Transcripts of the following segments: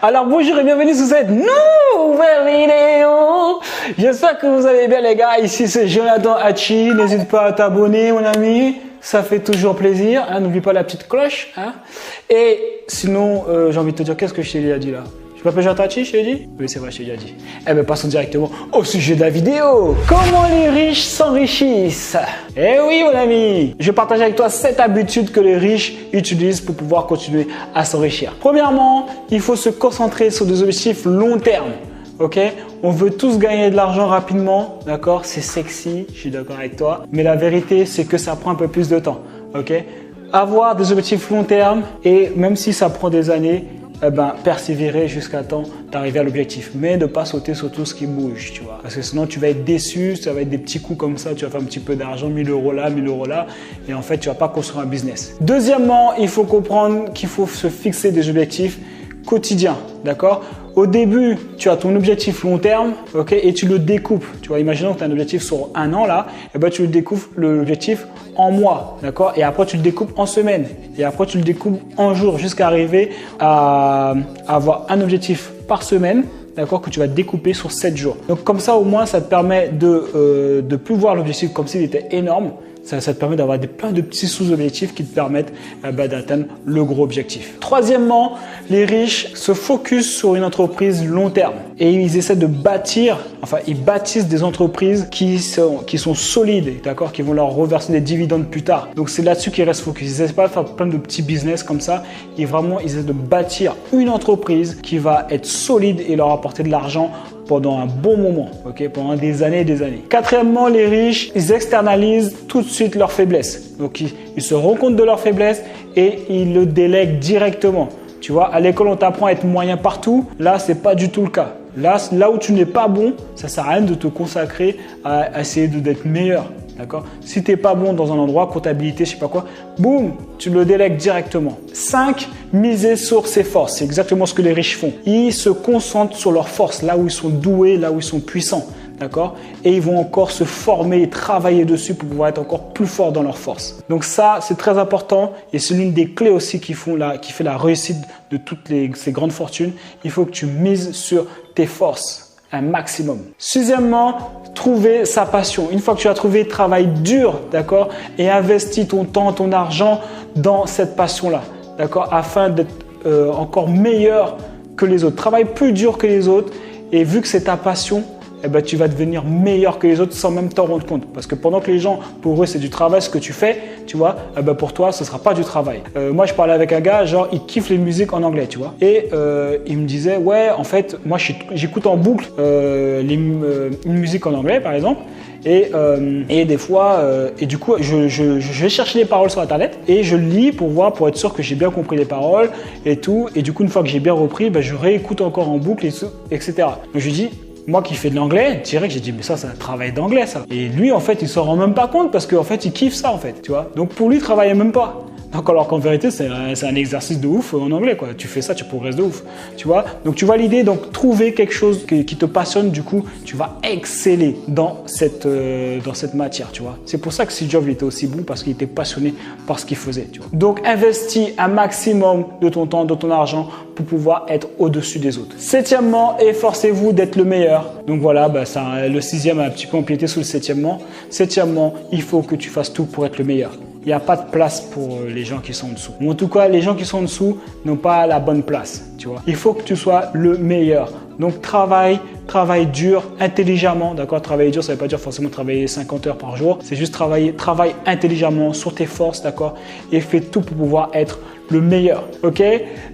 Alors bonjour et bienvenue sur cette nouvelle vidéo. J'espère que vous allez bien les gars. Ici c'est Jonathan Hachi. N'hésite pas à t'abonner mon ami. Ça fait toujours plaisir. Hein? N'oublie pas la petite cloche. Hein? Et sinon, j'ai envie de te dire, qu'est-ce que je t'ai déjà dit là? Je m'appelle Jonathan Hachi, je t'ai dit? Oui, c'est vrai, je t'ai déjà dit. Eh bien, passons directement au sujet de la vidéo. Comment les riches s'enrichissent? Eh oui, mon ami. Je partage avec toi 7 habitudes que les riches utilisent pour pouvoir continuer à s'enrichir. Premièrement, il faut se concentrer sur des objectifs long terme. Ok, on veut tous gagner de l'argent rapidement, d'accord? C'est sexy, je suis d'accord avec toi. Mais la vérité, c'est que ça prend un peu plus de temps. Ok, avoir des objectifs long terme et même si ça prend des années, eh ben, persévérer jusqu'à temps d'arriver à l'objectif, mais ne pas sauter sur tout ce qui bouge, tu vois. Parce que sinon, tu vas être déçu, ça va être des petits coups comme ça, tu vas faire un petit peu d'argent, 1000 € là, 1000 € là, et en fait, tu vas pas construire un business. Deuxièmement, il faut comprendre qu'il faut se fixer des objectifs quotidiens, d'accord? Au début, tu as ton objectif long terme, ok, et tu le découpes. Tu vois, imaginons que tu as un objectif sur un an là, et ben tu le découpes l'objectif en mois, d'accord, et après tu le découpes en semaines, et après tu le découpes en jours, jusqu'à arriver à avoir un objectif par semaine, d'accord, que tu vas découper sur 7 jours. Donc comme ça, au moins, ça te permet de plus voir l'objectif comme s'il était énorme. Ça te permet d'avoir plein de petits sous-objectifs qui te permettent d'atteindre le gros objectif. Troisièmement, les riches se focus sur une entreprise long terme et ils essaient de bâtir, enfin ils bâtissent des entreprises qui sont solides, d'accord, qui vont leur reverser des dividendes plus tard. Donc c'est là-dessus qu'ils restent focus. Ils essaient pas de faire plein de petits business comme ça. Ils essaient de bâtir une entreprise qui va être solide et leur apporter de l'argent pendant un bon moment, ok, pendant des années et des années. Quatrièmement, les riches, ils externalisent tout de suite leurs faiblesses. Donc, ils se rendent compte de leurs faiblesses et ils le délèguent directement. Tu vois, à l'école, on t'apprend à être moyen partout. Là, c'est pas du tout le cas. Là où tu n'es pas bon, ça sert à rien de te consacrer à essayer d'être meilleur. D'accord? Si tu n'es pas bon dans un endroit, comptabilité, je sais pas quoi, boum, tu le délègues directement. 5, miser sur ses forces. C'est exactement ce que les riches font. Ils se concentrent sur leurs forces, là où ils sont doués, là où ils sont puissants. D'accord? Et ils vont encore se former et travailler dessus pour pouvoir être encore plus forts dans leurs forces. Donc ça, c'est très important et c'est l'une des clés aussi qui fait la réussite de toutes ces grandes fortunes. Il faut que tu mises sur tes forces un maximum. Sixièmement, trouver sa passion. Une fois que tu as trouvé, travaille dur, d'accord, et investis ton temps, ton argent dans cette passion-là, d'accord, afin d'être encore meilleur que les autres. Travaille plus dur que les autres et vu que c'est ta passion, eh ben, tu vas devenir meilleur que les autres sans même t'en rendre compte. Parce que pendant que les gens, pour eux, c'est du travail ce que tu fais, tu vois, eh ben, pour toi, ce ne sera pas du travail. Moi, je parlais avec un gars, genre, il kiffe les musiques en anglais, tu vois. Et il me disait, ouais, en fait, moi, j'écoute en boucle une musique en anglais, par exemple. Et des fois, et du coup, je vais chercher les paroles sur Internet et je lis pour être sûr que j'ai bien compris les paroles et tout. Et du coup, une fois que j'ai bien repris, ben, je réécoute encore en boucle, etc. Donc, je lui dis, moi qui fais de l'anglais, direct, j'ai dit, mais ça, c'est un travail d'anglais, ça. Et lui, en fait, il s'en rend même pas compte parce qu'en fait, il kiffe ça, en fait, tu vois. Donc, pour lui, il travaillait même pas. Donc, alors qu'en vérité, c'est un exercice de ouf en anglais, quoi. Tu fais ça, tu progresses de ouf, tu vois. Donc, tu vois l'idée, donc, trouver quelque chose qui te passionne, du coup, tu vas exceller dans cette matière, tu vois. C'est pour ça que Steve Jobs, il était aussi bon parce qu'il était passionné par ce qu'il faisait, tu vois. Donc, investis un maximum de ton temps, de ton argent pour pouvoir être au-dessus des autres. Septièmement, efforcez-vous d'être le meilleur. Donc voilà, le sixième a un petit peu empiété sous le septièmement. Septièmement, il faut que tu fasses tout pour être le meilleur. Il n'y a pas de place pour les gens qui sont en dessous. Ou en tout cas, les gens qui sont en dessous n'ont pas la bonne place, tu vois. Il faut que tu sois le meilleur. Donc, travaille dur, intelligemment, d'accord? Travailler dur, ça ne veut pas dire forcément travailler 50 heures par jour. C'est juste travaille intelligemment sur tes forces, d'accord? Et fais tout pour pouvoir être le meilleur, ok?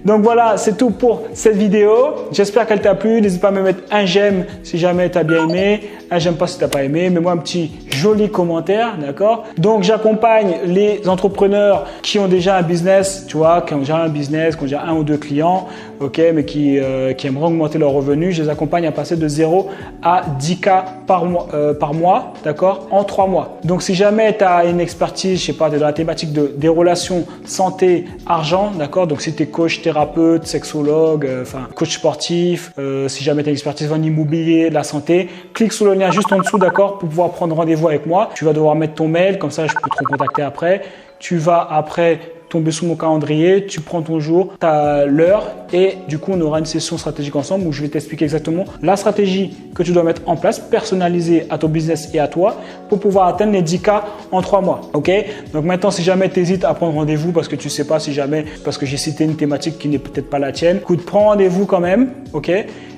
Donc voilà, c'est tout pour cette vidéo. J'espère qu'elle t'a plu. N'hésite pas à me mettre un j'aime si jamais tu as bien aimé. Un j'aime pas si tu n'as pas aimé. Mets-moi un petit joli commentaire, d'accord? Donc j'accompagne les entrepreneurs qui ont déjà un business, tu vois, qui ont déjà un business, qui ont déjà 1 ou 2 clients, ok, mais qui aimeraient augmenter leurs revenus. Je les accompagne à passer de 0 à 10K par mois, d'accord, en 3 mois. Donc si jamais tu as une expertise, je sais pas, tu es dans la thématique des relations santé, argent, d'accord, donc si tu es coach, thérapeute, sexologue, coach sportif, si jamais tu as une expertise en immobilier, la santé, clique sur le lien juste en dessous, d'accord, pour pouvoir prendre rendez-vous avec moi. Tu vas devoir mettre ton mail, comme ça je peux te recontacter après. Tu vas après tomber sous mon calendrier, tu prends ton jour, tu as l'heure et du coup, on aura une session stratégique ensemble où je vais t'expliquer exactement la stratégie que tu dois mettre en place, personnalisée à ton business et à toi pour pouvoir atteindre les 10K en 3 mois. Ok? Donc maintenant, si jamais tu hésites à prendre rendez-vous parce que tu sais pas si jamais, parce que j'ai cité une thématique qui n'est peut-être pas la tienne, écoute, prends rendez-vous quand même. Ok?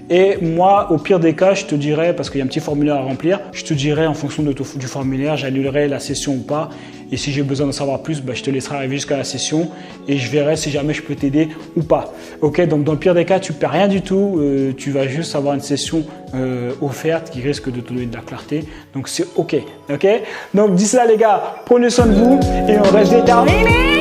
Et moi, au pire des cas, je te dirai, parce qu'il y a un petit formulaire à remplir, je te dirai en fonction du formulaire, j'annulerai la session ou pas. Et si j'ai besoin d'en savoir plus, bah, je te laisserai arriver jusqu'à la session et je verrai si jamais je peux t'aider ou pas. Ok, donc dans le pire des cas, tu ne perds rien du tout. Tu vas juste avoir une session offerte qui risque de te donner de la clarté. Donc c'est ok. Ok. Donc d'ici là, les gars, prenez soin de vous et on reste déterminés.